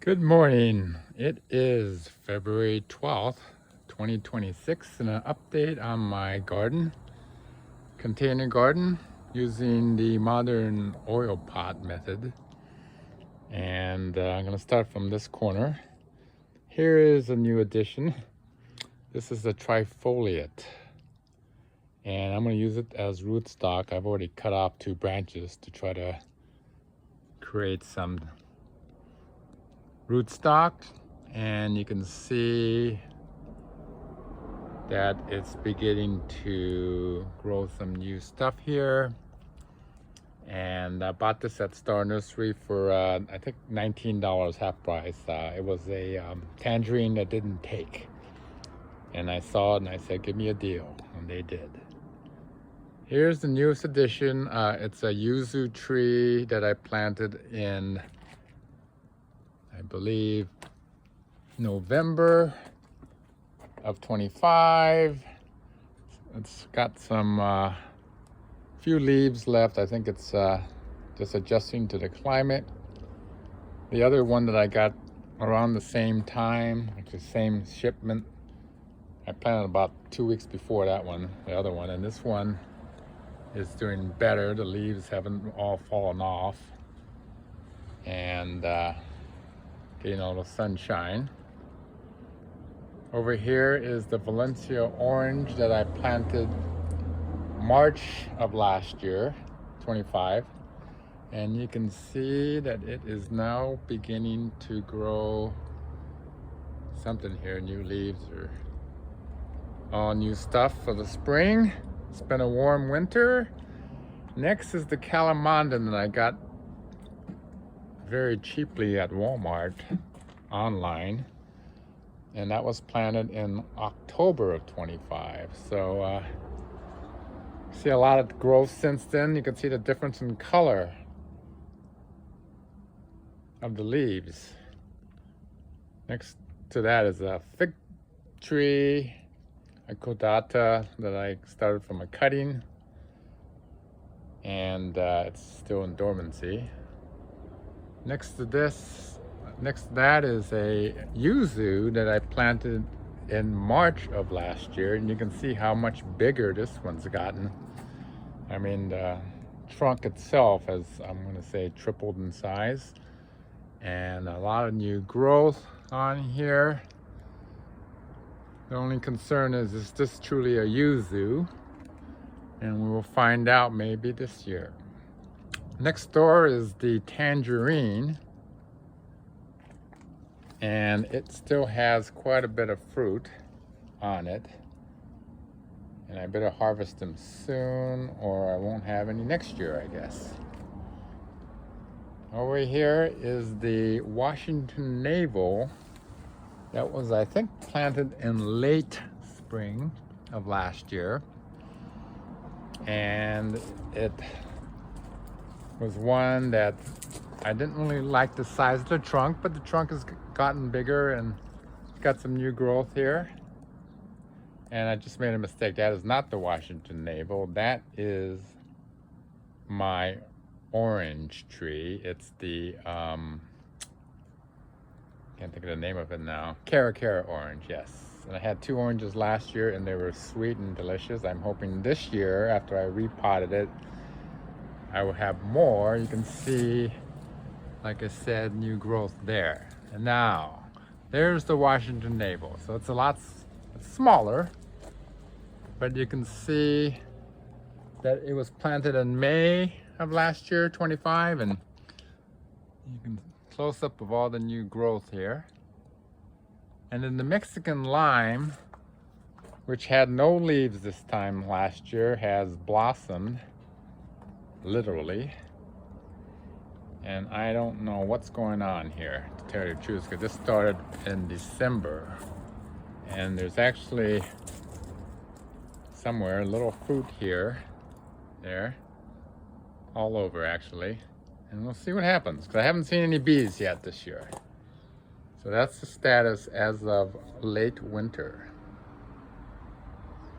Good morning. It is February 12th, 2026, and an update on my garden, container garden, using the modern oil pot method. And I'm going to start from this corner. Here is a new addition. This is a trifoliate, and I'm going to use it as rootstock. I've already cut off 2 branches to try to create some rootstock, and you can see that it's beginning to grow some new stuff here. And I bought this at Star Nursery for I think $19 half price. It was a tangerine that didn't take, and I saw it and I said, give me a deal, and they did. Here's the newest addition. It's a yuzu tree that I planted in, I believe, November of 25. It's got some few leaves left. I think it's just adjusting to the climate. The other one that I got around the same time, like the same shipment, I planted about 2 weeks before that one, the other one, and this one is doing better. The leaves haven't all fallen off, and getting a little sunshine. Over here is the Valencia orange that I planted March of last year, 25. And you can see that it is now beginning to grow something here, new leaves or all new stuff for the spring. It's been a warm winter. Next is the calamondin that I got very cheaply at Walmart online, and that was planted in October of 25. So see a lot of growth since then. You can see the difference in color of the leaves. Next to that is a fig tree, a cordata that I started from a cutting, and it's still in dormancy. Next to that is a yuzu that I planted in March of last year, and you can see how much bigger this one's gotten. I mean, the trunk itself has, I'm going to say, tripled in size, and a lot of new growth on here. The only concern is this truly a yuzu? And we will find out maybe this year. Next door is the tangerine, and it still has quite a bit of fruit on it, and I better harvest them soon or I won't have any next year, I guess. Over here is the Washington navel that was, I think, planted in late spring of last year, and it was one that I didn't really like the size of the trunk, but the trunk has gotten bigger and got some new growth here. And I just made a mistake. That is not the Washington navel. That is my orange tree. It's the can't think of the name of it now. Cara orange, yes. And I had 2 oranges last year, and they were sweet and delicious. I'm hoping this year, after I repotted it, I will have more. You can see, like I said, new growth there. And now, there's the Washington navel. So it's a lot smaller, but you can see that it was planted in May of last year, 25, and you can close up of all the new growth here. And then the Mexican lime, which had no leaves this time last year, has blossomed, literally. And I don't know what's going on here, to tell you the truth, because this started in December. And there's actually somewhere a little fruit here, there, all over actually. And we'll see what happens, because I haven't seen any bees yet this year. So that's the status as of late winter.